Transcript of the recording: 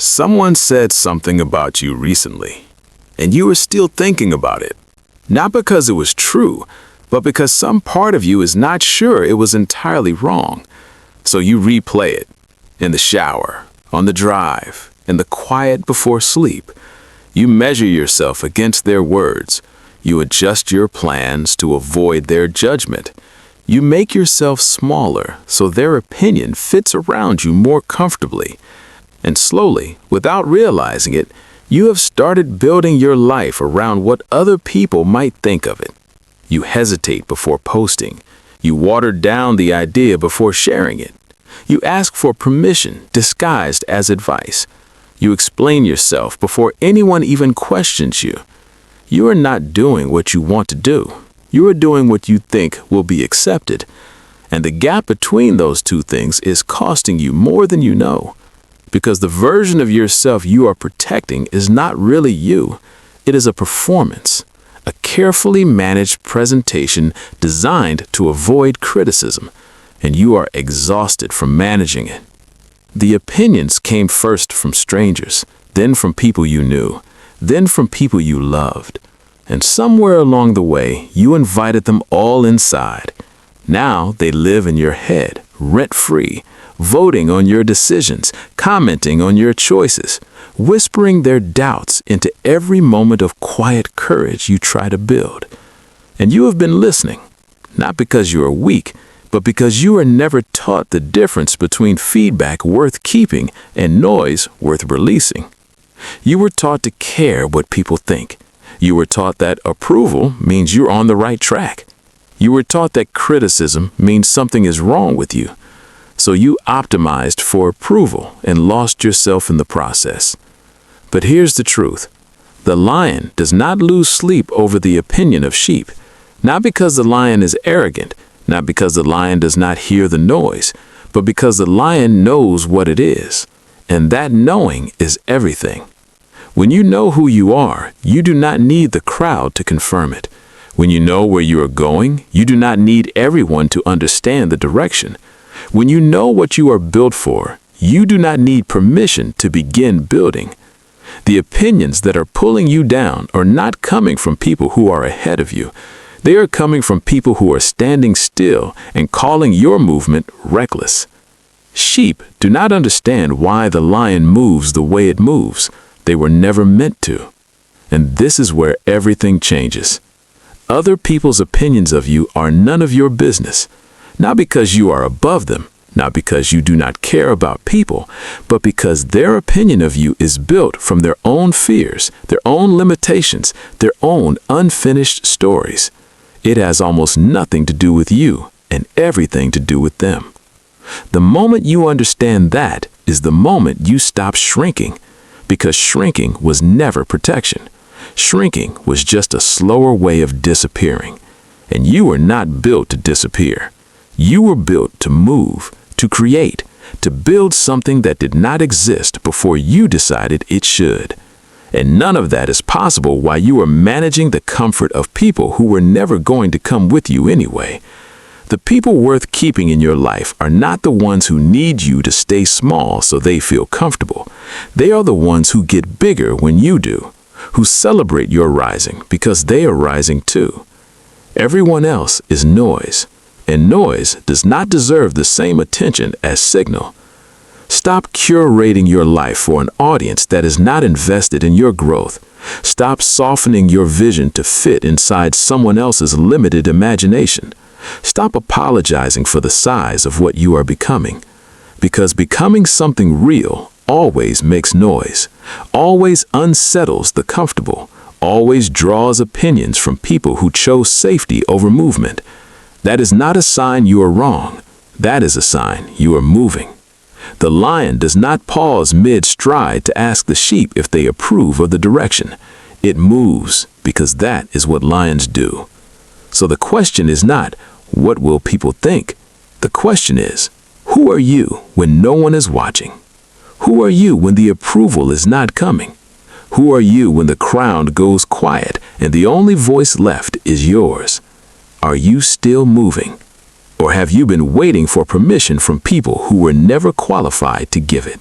Someone said something about you recently, and you are still thinking about it. Not because it was true, but because some part of you is not sure it was entirely wrong. So you replay it in the shower, on the drive, in the quiet before sleep. You measure yourself against their words. You adjust your plans to avoid their judgment. You make yourself smaller so their opinion fits around you more comfortably. And slowly, without realizing it, you have started building your life around what other people might think of it. You hesitate before posting. You water down the idea before sharing it. You ask for permission disguised as advice. You explain yourself before anyone even questions you. You are not doing what you want to do. You are doing what you think will be accepted. And the gap between those two things is costing you more than you know. Because the version of yourself you are protecting is not really you. It is a performance, a carefully managed presentation designed to avoid criticism, and you are exhausted from managing it. The opinions came first from strangers, then from people you knew, then from people you loved. And somewhere along the way, you invited them all inside. Now they live in your head, rent-free, voting on your decisions, commenting on your choices, whispering their doubts into every moment of quiet courage you try to build. And you have been listening, not because you are weak, but because you are never taught the difference between feedback worth keeping and noise worth releasing. You were taught to care what people think. You were taught that approval means you're on the right track. You were taught that criticism means something is wrong with you. So you optimized for approval and lost yourself in the process. But here's the truth. The lion does not lose sleep over the opinion of sheep. Not because the lion is arrogant, not because the lion does not hear the noise, but because the lion knows what it is. And that knowing is everything. When you know who you are, you do not need the crowd to confirm it. When you know where you are going, you do not need everyone to understand the direction. When you know what you are built for, you do not need permission to begin building. The opinions that are pulling you down are not coming from people who are ahead of you. They are coming from people who are standing still and calling your movement reckless. Sheep do not understand why the lion moves the way it moves. They were never meant to. And this is where everything changes. Other people's opinions of you are none of your business. Not because you are above them, not because you do not care about people, but because their opinion of you is built from their own fears, their own limitations, their own unfinished stories. It has almost nothing to do with you and everything to do with them. The moment you understand that is the moment you stop shrinking, because shrinking was never protection. Shrinking was just a slower way of disappearing, and you were not built to disappear. You were built to move, to create, to build something that did not exist before you decided it should. And none of that is possible while you are managing the comfort of people who were never going to come with you anyway. The people worth keeping in your life are not the ones who need you to stay small so they feel comfortable. They are the ones who get bigger when you do, who celebrate your rising because they are rising too. Everyone else is noise. And noise does not deserve the same attention as signal. Stop curating your life for an audience that is not invested in your growth. Stop softening your vision to fit inside someone else's limited imagination. Stop apologizing for the size of what you are becoming. Because becoming something real always makes noise, always unsettles the comfortable, always draws opinions from people who chose safety over movement. That is not a sign you are wrong. That is a sign you are moving. The lion does not pause mid-stride to ask the sheep if they approve of the direction. It moves because that is what lions do. So the question is not, what will people think? The question is, who are you when no one is watching? Who are you when the approval is not coming? Who are you when the crowd goes quiet and the only voice left is yours? Are you still moving? Or have you been waiting for permission from people who were never qualified to give it?